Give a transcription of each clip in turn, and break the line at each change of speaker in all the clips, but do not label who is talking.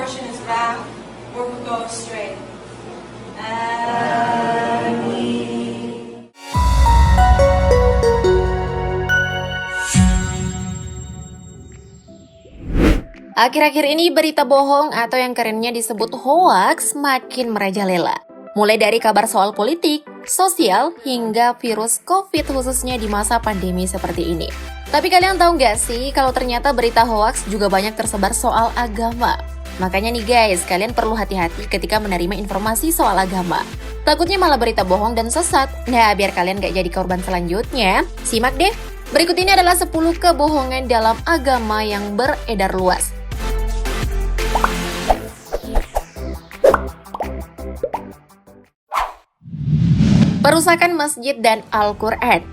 portion is back or go straight.
Akhir-akhir ini berita bohong atau yang kerennya disebut hoaks makin merajalela. Mulai dari kabar soal politik, sosial, hingga virus COVID khususnya di masa pandemi seperti ini. Tapi kalian tahu nggak sih kalau ternyata berita hoaks juga banyak tersebar soal agama? Makanya nih guys, kalian perlu hati-hati ketika menerima informasi soal agama. Takutnya malah berita bohong dan sesat. Nah, biar kalian nggak jadi korban selanjutnya, simak deh. Berikut ini adalah 10 kebohongan dalam agama yang beredar luas. Perusakan masjid dan Al-Quran.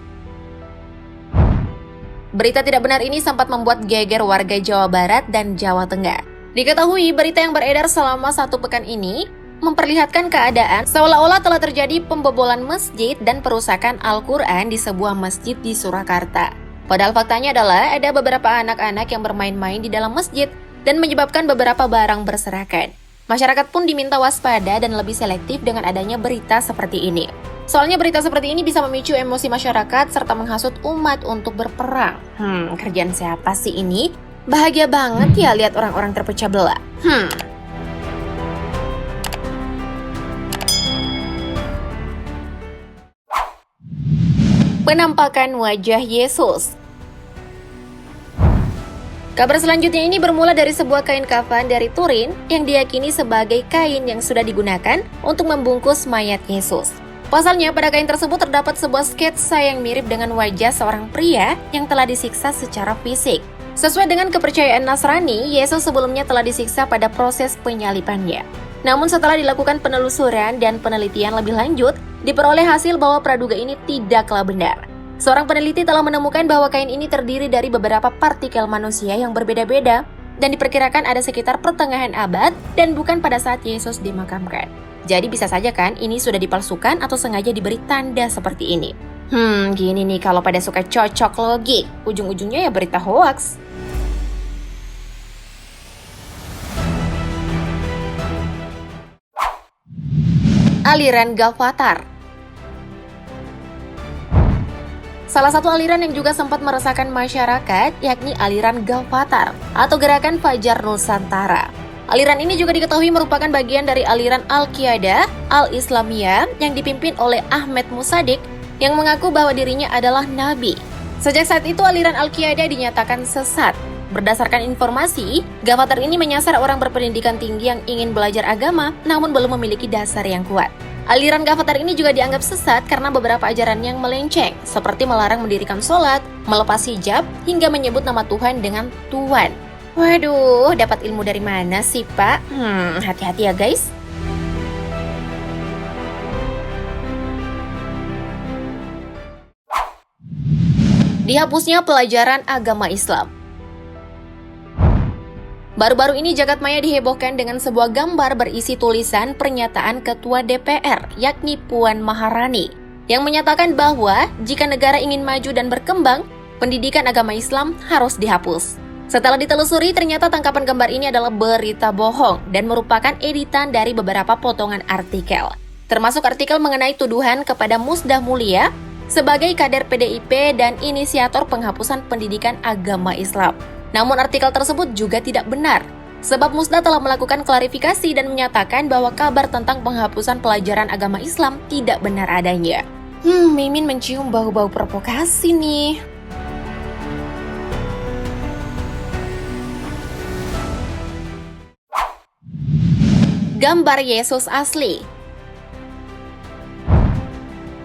Berita tidak benar ini sempat membuat geger warga Jawa Barat dan Jawa Tengah. Diketahui berita yang beredar selama 1 pekan ini memperlihatkan keadaan seolah-olah telah terjadi pembobolan masjid dan perusakan Al-Quran di sebuah masjid di Surakarta. Padahal faktanya adalah ada beberapa anak-anak yang bermain-main di dalam masjid dan menyebabkan beberapa barang berserakan. Masyarakat pun diminta waspada dan lebih selektif dengan adanya berita seperti ini. Soalnya berita seperti ini bisa memicu emosi masyarakat serta menghasut umat untuk berperang. Kerjaan siapa sih ini? Bahagia banget ya lihat orang-orang terpecah belah. Penampakan wajah Yesus. Kabar selanjutnya ini bermula dari sebuah kain kafan dari Turin yang diyakini sebagai kain yang sudah digunakan untuk membungkus mayat Yesus. Pasalnya, pada kain tersebut terdapat sebuah sketsa yang mirip dengan wajah seorang pria yang telah disiksa secara fisik. Sesuai dengan kepercayaan Nasrani, Yesus sebelumnya telah disiksa pada proses penyalibannya. Namun setelah dilakukan penelusuran dan penelitian lebih lanjut, diperoleh hasil bahwa praduga ini tidaklah benar. Seorang peneliti telah menemukan bahwa kain ini terdiri dari beberapa partikel manusia yang berbeda-beda dan diperkirakan ada sekitar pertengahan abad dan bukan pada saat Yesus dimakamkan. Jadi bisa saja kan ini sudah dipalsukan atau sengaja diberi tanda seperti ini. Gini nih kalau pada suka cocok logik, ujung-ujungnya ya berita hoaks. Aliran Gavatar. Salah satu aliran yang juga sempat meresahkan masyarakat yakni aliran Gavatar atau Gerakan Fajar Nusantara. Aliran ini juga diketahui merupakan bagian dari aliran Al-Qiyadah Al-Islamiyah yang dipimpin oleh Ahmad Musadik yang mengaku bahwa dirinya adalah nabi. Sejak saat itu aliran Al-Qiyadah dinyatakan sesat. Berdasarkan informasi, Gavatar ini menyasar orang berpendidikan tinggi yang ingin belajar agama namun belum memiliki dasar yang kuat. Aliran Gavatar ini juga dianggap sesat karena beberapa ajaran yang melenceng, seperti melarang mendirikan sholat, melepas hijab, hingga menyebut nama Tuhan dengan Tuan. Waduh, dapat ilmu dari mana sih, Pak? Hati-hati ya, guys. Dihapusnya pelajaran agama Islam. Baru-baru ini jagat maya dihebohkan dengan sebuah gambar berisi tulisan pernyataan Ketua DPR, yakni Puan Maharani, yang menyatakan bahwa jika negara ingin maju dan berkembang, pendidikan agama Islam harus dihapus. Setelah ditelusuri, ternyata tangkapan gambar ini adalah berita bohong dan merupakan editan dari beberapa potongan artikel. Termasuk artikel mengenai tuduhan kepada Musdah Mulia sebagai kader PDIP dan inisiator penghapusan pendidikan agama Islam. Namun artikel tersebut juga tidak benar, sebab Musdah telah melakukan klarifikasi dan menyatakan bahwa kabar tentang penghapusan pelajaran agama Islam tidak benar adanya. Mimin mencium bau-bau provokasi nih. Gambar Yesus asli.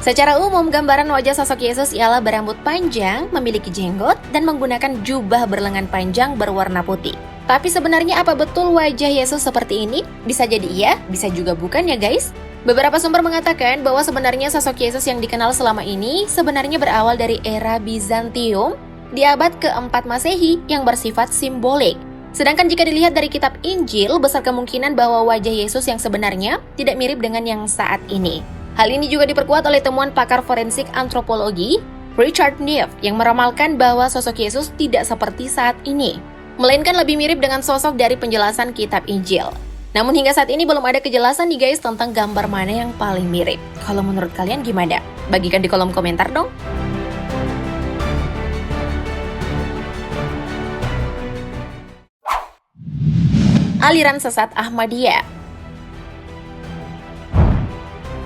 Secara umum, gambaran wajah sosok Yesus ialah berambut panjang, memiliki jenggot, dan menggunakan jubah berlengan panjang berwarna putih. Tapi sebenarnya apa betul wajah Yesus seperti ini? Bisa jadi iya, bisa juga bukan ya guys. Beberapa sumber mengatakan bahwa sebenarnya sosok Yesus yang dikenal selama ini sebenarnya berawal dari era Bizantium di abad ke-4 Masehi yang bersifat simbolik. Sedangkan jika dilihat dari kitab Injil, besar kemungkinan bahwa wajah Yesus yang sebenarnya tidak mirip dengan yang saat ini. Hal ini juga diperkuat oleh temuan pakar forensik antropologi, Richard Neff, yang meramalkan bahwa sosok Yesus tidak seperti saat ini. melainkan lebih mirip dengan sosok dari penjelasan kitab Injil. Namun hingga saat ini belum ada kejelasan nih guys tentang gambar mana yang paling mirip. Kalau menurut kalian gimana? Bagikan di kolom komentar dong. Aliran sesat Ahmadiyah.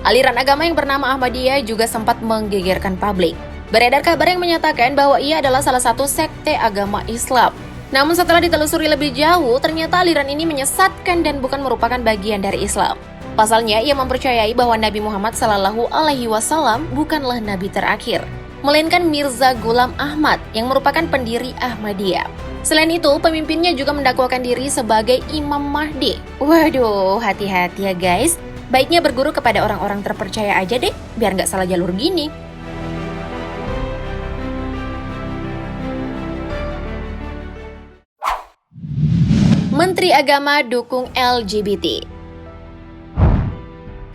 Aliran agama yang bernama Ahmadiyah juga sempat menggegerkan publik. Beredar kabar yang menyatakan bahwa ia adalah salah satu sekte agama Islam. Namun setelah ditelusuri lebih jauh, ternyata aliran ini menyesatkan dan bukan merupakan bagian dari Islam. Pasalnya, ia mempercayai bahwa Nabi Muhammad SAW bukanlah nabi terakhir, melainkan Mirza Ghulam Ahmad yang merupakan pendiri Ahmadiyah. Selain itu, pemimpinnya juga mendakwakan diri sebagai Imam Mahdi. Waduh, hati-hati ya guys. Baiknya berguru kepada orang-orang terpercaya aja deh, biar nggak salah jalur gini. Menteri Agama dukung LGBT.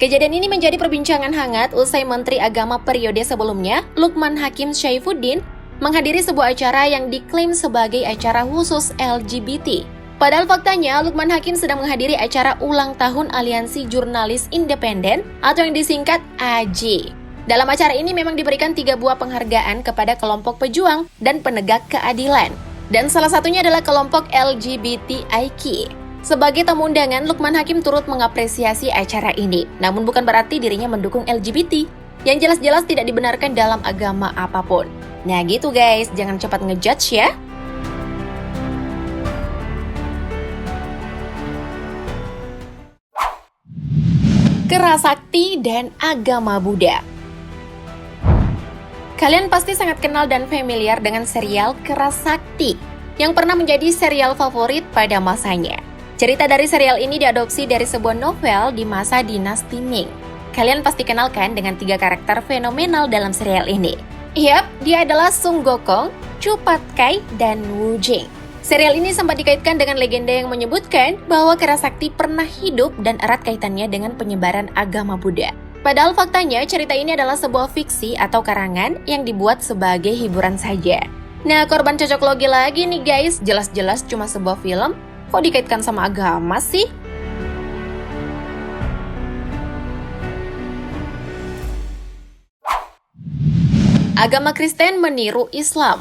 Kejadian ini menjadi perbincangan hangat usai Menteri Agama periode sebelumnya, Lukman Hakim Syaifuddin, menghadiri sebuah acara yang diklaim sebagai acara khusus LGBT. Padahal faktanya, Lukman Hakim sedang menghadiri acara ulang tahun Aliansi Jurnalis Independen atau yang disingkat AJ. Dalam acara ini memang diberikan 3 buah penghargaan kepada kelompok pejuang dan penegak keadilan. Dan salah satunya adalah kelompok LGBTIQ. Sebagai tamu undangan, Lukman Hakim turut mengapresiasi acara ini. Namun bukan berarti dirinya mendukung LGBT, yang jelas-jelas tidak dibenarkan dalam agama apapun. Nah gitu guys, jangan cepat ngejudge ya. Kerasakti dan agama Buddha. Kalian pasti sangat kenal dan familiar dengan serial Kerasakti yang pernah menjadi serial favorit pada masanya. Cerita dari serial ini diadopsi dari sebuah novel di masa dinasti Ming. Kalian pasti kenal kan dengan 3 karakter fenomenal dalam serial ini. Yap, dia adalah Sung Gokong, Chu Pat Kai, dan Wu Jing. Serial ini sempat dikaitkan dengan legenda yang menyebutkan bahwa Kerasakti pernah hidup dan erat kaitannya dengan penyebaran agama Buddha. Padahal faktanya cerita ini adalah sebuah fiksi atau karangan yang dibuat sebagai hiburan saja. Nah, korban cocok logi lagi nih guys, jelas-jelas cuma sebuah film, kok dikaitkan sama agama sih? Agama Kristen meniru Islam.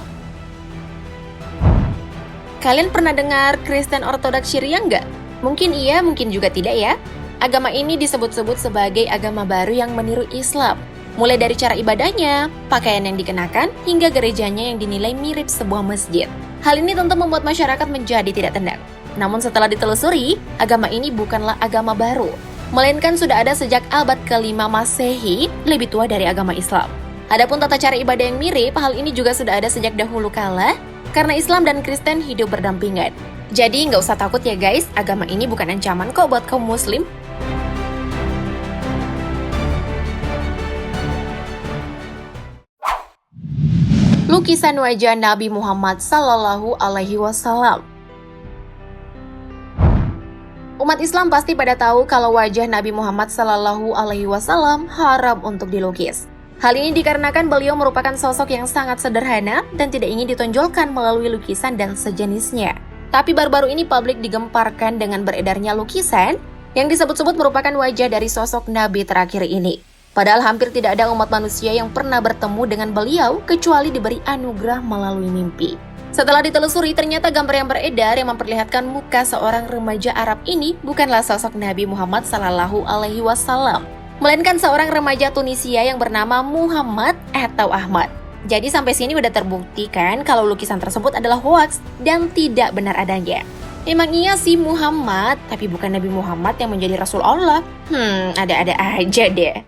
Kalian pernah dengar Kristen Ortodoks Syria nggak? Mungkin iya, mungkin juga tidak ya. Agama ini disebut-sebut sebagai agama baru yang meniru Islam. Mulai dari cara ibadahnya, pakaian yang dikenakan, hingga gerejanya yang dinilai mirip sebuah masjid. Hal ini tentu membuat masyarakat menjadi tidak tenang. Namun setelah ditelusuri, agama ini bukanlah agama baru, melainkan sudah ada sejak abad ke-5 Masehi, lebih tua dari agama Islam. Adapun tata cara ibadah yang mirip, hal ini juga sudah ada sejak dahulu kala, karena Islam dan Kristen hidup berdampingan. Jadi nggak usah takut ya guys, agama ini bukan ancaman kok buat kaum muslim. Lukisan wajah Nabi Muhammad SAW. Umat Islam pasti pada tahu kalau wajah Nabi Muhammad SAW haram untuk dilukis. Hal ini dikarenakan beliau merupakan sosok yang sangat sederhana dan tidak ingin ditonjolkan melalui lukisan dan sejenisnya. Tapi baru-baru ini publik digemparkan dengan beredarnya lukisan yang disebut-sebut merupakan wajah dari sosok Nabi terakhir ini. Padahal hampir tidak ada umat manusia yang pernah bertemu dengan beliau kecuali diberi anugerah melalui mimpi. Setelah ditelusuri, ternyata gambar yang beredar yang memperlihatkan muka seorang remaja Arab ini bukanlah sosok Nabi Muhammad SAW, melainkan seorang remaja Tunisia yang bernama Muhammad atau Ahmad. Jadi sampai sini udah terbukti kan kalau lukisan tersebut adalah hoaks dan tidak benar adanya. Memang iya sih Muhammad, tapi bukan Nabi Muhammad yang menjadi Rasul Allah. Ada-ada aja deh.